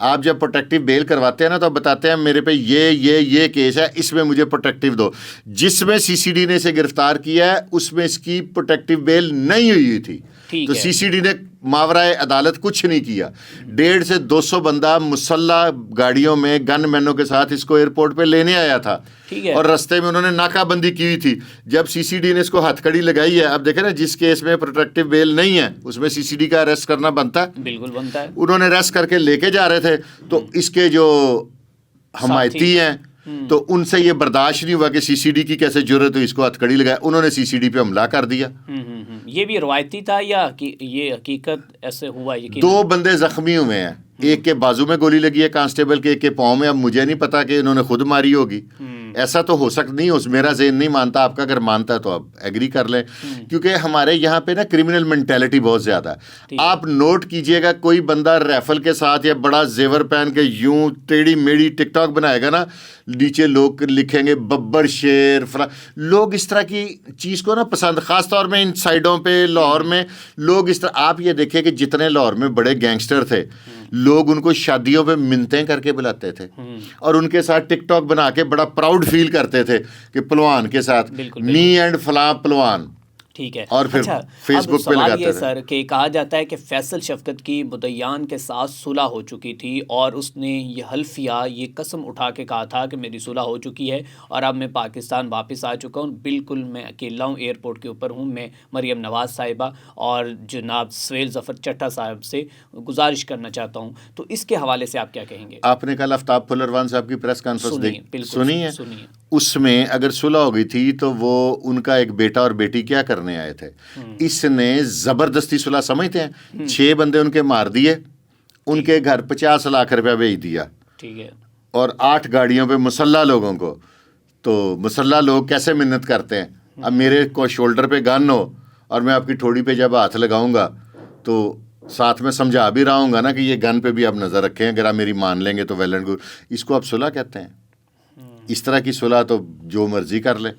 آپ جب پروٹیکٹیو بیل کرواتے ہیں نا تو آپ بتاتے ہیں میرے پہ یہ کیس ہے, اس میں مجھے پروٹیکٹیو دو. جس میں سی سی ڈی نے اسے گرفتار کیا ہے اس میں اس کی پروٹیکٹیو بیل نہیں ہوئی تھی, تو سی سی ڈی نے ماورائے عدالت کچھ نہیں کیا. 150 سے 200 بندہ مسلح گاڑیوں میں گن مینوں کے ساتھ اس کو ایئرپورٹ پہ لینے آیا تھا, اور رستے میں انہوں نے ناکہ بندی کی ہوئی تھی. جب سی سی ڈی نے اس کو ہتھ کڑی لگائی ہے, اب دیکھیں نا جس کیس میں پروٹیکٹیو بیل نہیں ہے اس میں سی سی ڈی کا اریسٹ کرنا بنتا ہے, بالکل بنتا ہے. انہوں نے اریسٹ کر کے لے کے جا رہے تھے, تو اس کے جو حمایتی ہیں تو ان سے یہ برداشت نہیں ہوا کہ سی سی ڈی کی کیسے جرت ہوئی اس کو ہتھ کڑی لگایا, انہوں نے سی سی ڈی پہ حملہ کر دیا. یہ بھی روایتی تھا یا یہ حقیقت ایسے ہوا؟ 2 بندے زخمی ہوئے ہیں, ایک کے بازو میں گولی لگی ہے کانسٹیبل کے, ایک کے پاؤں میں. اب مجھے نہیں پتا کہ انہوں نے خود ماری ہوگی, ایسا تو ہو سکتا نہیں, میرا ذہن نہیں مانتا, آپ کا اگر مانتا ہے تو آپ ایگری کر لیں, کیونکہ ہمارے یہاں پہ نا کرمنل مینٹیلٹی بہت زیادہ ہے. آپ نوٹ کیجئے گا, کوئی بندہ ریفل کے ساتھ یا بڑا زیور پہن کے یوں ٹیڑھی میڑھی ٹک ٹاک بنائے گا نا, نیچے لوگ لکھیں گے ببر شیر لوگ اس طرح کی چیز کو نا پسند, خاص طور میں ان سائڈوں پہ لاہور میں لوگ اس طرح. آپ یہ دیکھیں کہ جتنے لاہور میں بڑے گینگسٹر تھے, لوگ ان کو شادیوں پہ منتیں کر کے بلاتے تھے اور ان کے ساتھ ٹک ٹاک بنا کے بڑا پراؤڈ فیل کرتے تھے کہ پلوان کے ساتھ می اینڈ فلاں پلوان, ٹھیک ہے. اور پھر فیس بک پہ لگاتے تھے. سر کہ کہا جاتا ہے کہ فیصل شفقت کی مدعیان کے ساتھ صلح ہو چکی تھی اور اس نے یہ حلفیہ یہ قسم اٹھا کے کہا تھا کہ میری صلح ہو چکی ہے اور اب میں پاکستان واپس آ چکا ہوں, بالکل میں اکیلا ہوں, ایئرپورٹ کے اوپر ہوں. میں مریم نواز صاحبہ اور جناب سہیل ظفر چٹھا صاحب سے گزارش کرنا چاہتا ہوں. تو اس کے حوالے سے آپ کیا کہیں گے؟ آپ نے کل آفتاب پھلروان صاحب کی پریس کانفرنس سنی ہے؟ سنی ہے. اس میں اگر صلح ہو گئی تھی تو وہ ان کا ایک بیٹا اور بیٹی کیا کرنے آئے تھے, اس نے زبردستی صلح سمجھتے ہیں, 6 بندے ان کے مار دیے, ان کے گھر 50 لاکھ روپیہ بھیج دیا, ٹھیک ہے, اور 8 گاڑیوں پہ مسلح لوگوں کو. تو مسلح لوگ کیسے منت کرتے ہیں, اب میرے کو شولڈر پہ گن ہو اور میں آپ کی ٹھوڑی پہ جب ہاتھ لگاؤں گا تو ساتھ میں سمجھا بھی رہا ہوں گا نا کہ یہ گن پہ بھی آپ نظر رکھیں, اگر آپ میری مان لیں گے تو ویل اینڈ گڈ. اس کو آپ صلح کہتے ہیں؟ اس طرح کی صلح تو جو مرضی کر لے.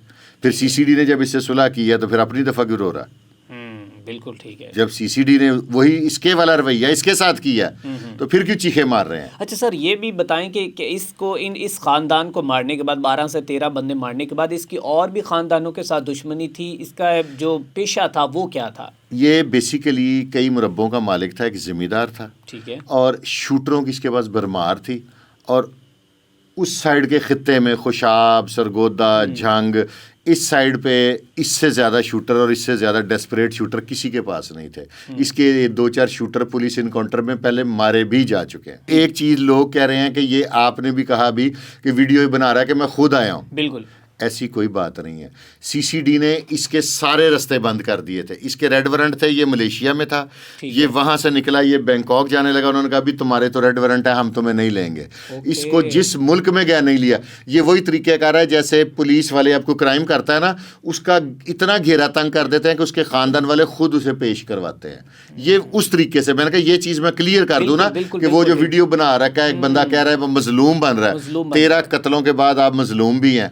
پھر سی سی ڈی نے جب اس سے صلح کی ہے تو پھر اپنی دفعہ کیوں رو رہا ہے؟ بالکل ٹھیک ہے. جب سی سی ڈی نے وہی اس کے والا رویہ اس کے ساتھ کیا تو پھر کیوں چیخے مار رہے ہیں؟ اچھا سر, یہ بھی بتائیں کہ اس کو اس خاندان کو مارنے کے بعد 12 سے 13 بندے مارنے کے بعد اس کی اور بھی خاندانوں کے ساتھ دشمنی تھی, اس کا جو پیشہ تھا وہ کیا تھا؟ یہ بیسیکلی کئی مربوں کا مالک تھا, ایک زمیندار تھا, ٹھیک ہے, اور شوٹروں کی اس کے پاس بھرمار تھی, اور اس سائڈ کے خطے میں خوشاب, سرگودا, جھنگ, اس سائڈ پہ اس سے زیادہ شوٹر اور اس سے زیادہ ڈیسپریٹ شوٹر کسی کے پاس نہیں تھے. اس کے 2-4 شوٹر پولیس انکاؤنٹر میں پہلے مارے بھی جا چکے ہیں. ایک چیز لوگ کہہ رہے ہیں کہ یہ آپ نے بھی کہا بھی کہ ویڈیو ہی بنا رہا ہے کہ میں خود آیا ہوں. بالکل ایسی کوئی بات نہیں ہے. سی سی ڈی نے اس کے سارے رستے بند کر دیے تھے. اس کے ریڈ وارنٹ تھے, یہ ملیشیا میں تھا, یہ وہاں سے نکلا, یہ بینکاک جانے لگا, انہوں نے کہا بھی تمہارے تو ریڈ وارنٹ ہے, ہم تمہیں نہیں لیں گے. اس کو جس ملک میں گیا نہیں لیا. یہ وہی طریقہ کار ہے جیسے پولیس والے آپ کو کرائم کرتا ہے نا, اس کا اتنا گھیرا تنگ کر دیتے ہیں کہ اس کے خاندان والے خود اسے پیش کرواتے ہیں. یہ اس طریقے سے, میں نے کہا یہ چیز میں کلیئر کر دوں نا کہ وہ جو ویڈیو بنا رکھا ہے, ایک بندہ کہہ رہا ہے وہ مظلوم بن رہا ہے, 13 قتلوں کے بعد آپ مظلوم بھی ہیں.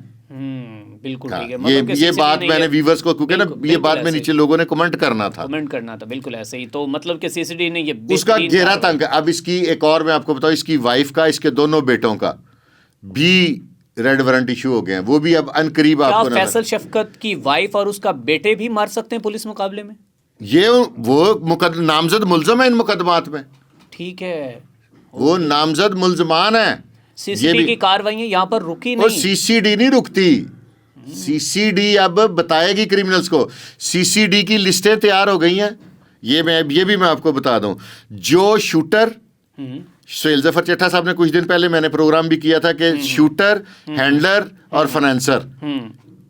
بالکل ٹھیک ہے. یہ بات میں نے ویورز کو, کیونکہ نا یہ بات میں نیچے لوگوں نے کمنٹ کرنا تھا, بالکل ایسے ہی. تو مطلب کہ سی سی ڈی نے یہ اس کا گھیرا تنگ. اب اس کی ایک اور میں آپ کو بتاؤں, اس کی وائف کا, اس کے دونوں بیٹوں کا بھی ریڈ وارنٹ ایشو ہو گئے ہیں. وہ بھی اب ان قریب آپ کو فیصل شفقت کی وائف اور اس کا بیٹے بھی مار سکتے ہیں پولیس مقابلے میں؟ یہ وہ نامزد ملزم ہے ان مقدمات میں. ٹھیک ہے, وہ نامزد ملزمان ہیں. سی سی ڈی کی کارروائیاں یہاں پر رکی نہیں. سی سی ڈی نہیں رکتی. سی سی ڈی اب بتائے گی کرمنلز کو. سی سی ڈی کی لسٹیں تیار ہو گئی ہیں. یہ بھی میں آپ کو بتا دوں, جو شوٹر, سہیل ظفر چٹھا صاحب نے کچھ دن پہلے میں نے پروگرام بھی کیا تھا کہ شوٹر, ہینڈلر اور فنانسر,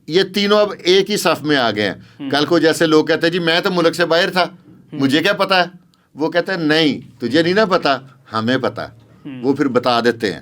یہ تینوں اب ایک ہی صف میں آ گئے ہیں. کل کو جیسے لوگ کہتے ہیں جی میں تو ملک سے باہر تھا, مجھے کیا پتا ہے, وہ کہتے ہیں نہیں تجھے نہیں نا پتا, ہمیں پتا, وہ پھر بتا دیتے ہیں.